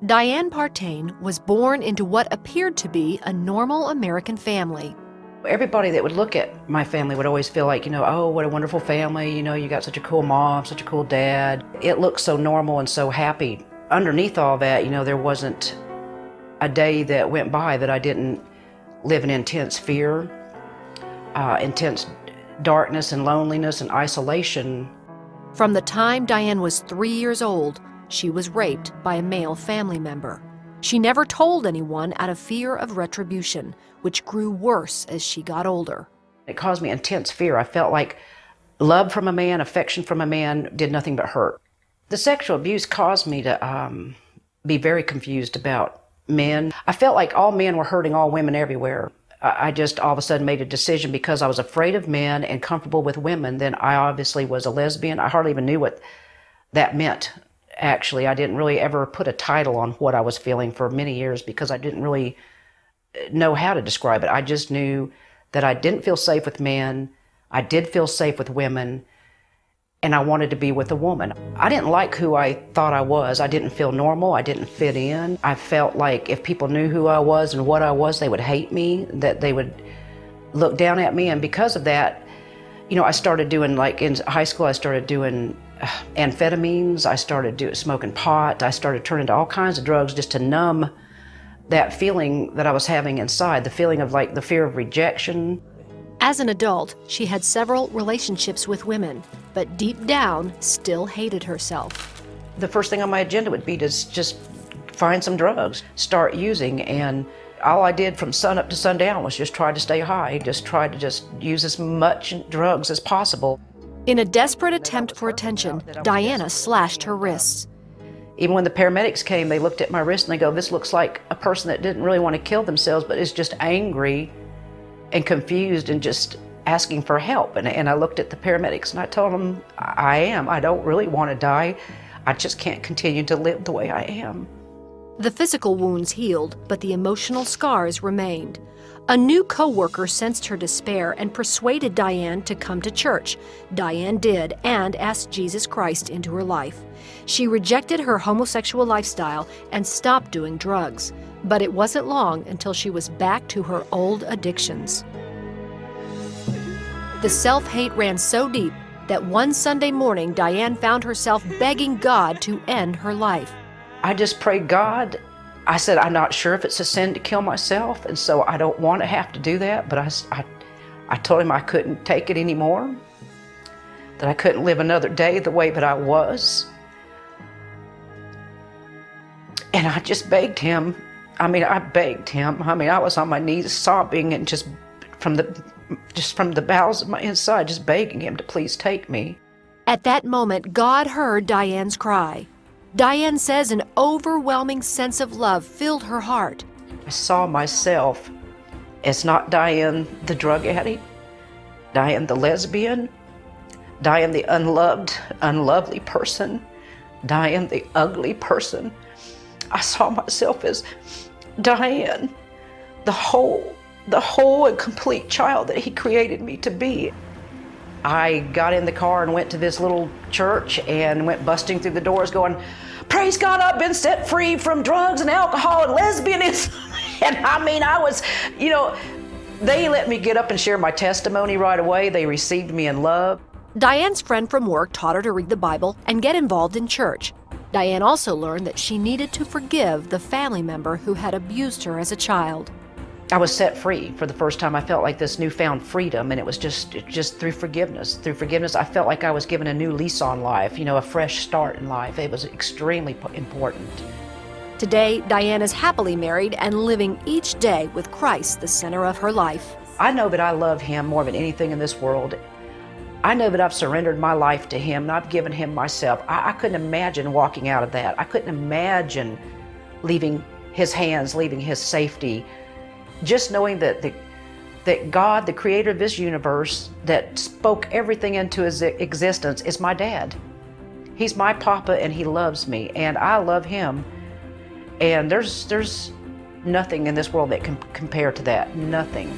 Diane Partain was born into what appeared to be a normal American family. Everybody that would look at my family would always feel like, oh, what a wonderful family, you got such a cool mom, such a cool dad. It looked so normal and so happy. Underneath all that, there wasn't a day that went by that I didn't live in intense fear, intense darkness and loneliness and isolation. From the time Diane was 3 years old, she was raped by a male family member. She never told anyone out of fear of retribution, which grew worse as she got older. It caused me intense fear. I felt like love from a man, affection from a man did nothing but hurt. The sexual abuse caused me to be very confused about men. I felt like all men were hurting all women everywhere. I just all of a sudden made a decision because I was afraid of men and comfortable with women. Then I obviously was a lesbian. I hardly even knew what that meant. Actually, I didn't really ever put a title on what I was feeling for many years because I didn't really know how to describe it. I just knew that I didn't feel safe with men. I did feel safe with women, and I wanted to be with a woman. I didn't like who I thought I was. I didn't feel normal. I didn't fit in. I felt like if people knew who I was and what I was, they would hate me, that they would look down at me. And because of that, I started doing, like in high school, I started doing amphetamines. I started smoking pot. I started turning to all kinds of drugs just to numb that feeling that I was having inside, the feeling of like the fear of rejection. As an adult, she had several relationships with women, but deep down still hated herself. The first thing on my agenda would be to just find some drugs, start using, and all I did from sun up to sundown was just try to stay high, just try to use as much drugs as possible. In a desperate attempt for attention, Diana slashed her wrists. Even when the paramedics came, they looked at my wrist and they go, "This looks like a person that didn't really want to kill themselves, but is just angry and confused and just asking for help." And I looked at the paramedics and I told them, I don't really want to die. I just can't continue to live the way I am. The physical wounds healed, but the emotional scars remained. A new co-worker sensed her despair and persuaded Diane to come to church. Diane did, and asked Jesus Christ into her life. She rejected her homosexual lifestyle and stopped doing drugs. But it wasn't long until she was back to her old addictions. The self-hate ran so deep that one Sunday morning, Diane found herself begging God to end her life. I just prayed, God, I said, I'm not sure if it's a sin to kill myself, and so I don't want to have to do that, but I told him I couldn't take it anymore, that I couldn't live another day the way that I was. And I just begged him. I begged him. I was on my knees sobbing and just from the bowels of my inside, just begging him to please take me. At that moment, God heard Diane's cry. Diane says an overwhelming sense of love filled her heart. I saw myself as not Diane the drug addict, Diane the lesbian, Diane the unloved, unlovely person, Diane the ugly person. I saw myself as Diane, the whole and complete child that he created me to be. I got in the car and went to this little church and went busting through the doors going, "Praise God, I've been set free from drugs and alcohol and lesbianism." And I was, they let me get up and share my testimony right away. They received me in love. Diane's friend from work taught her to read the Bible and get involved in church. Diane also learned that she needed to forgive the family member who had abused her as a child. I was set free for the first time. I felt like this newfound freedom, and it was just through forgiveness. Through forgiveness, I felt like I was given a new lease on life, a fresh start in life. It was extremely important. Today, Diane is happily married and living each day with Christ the center of her life. I know that I love him more than anything in this world. I know that I've surrendered my life to him and I've given him myself. I couldn't imagine walking out of that. I couldn't imagine leaving his hands, leaving his safety. Just knowing that God, the creator of this universe, that spoke everything into his existence, is my dad. He's my papa and he loves me and I love him. And there's nothing in this world that can compare to that, nothing.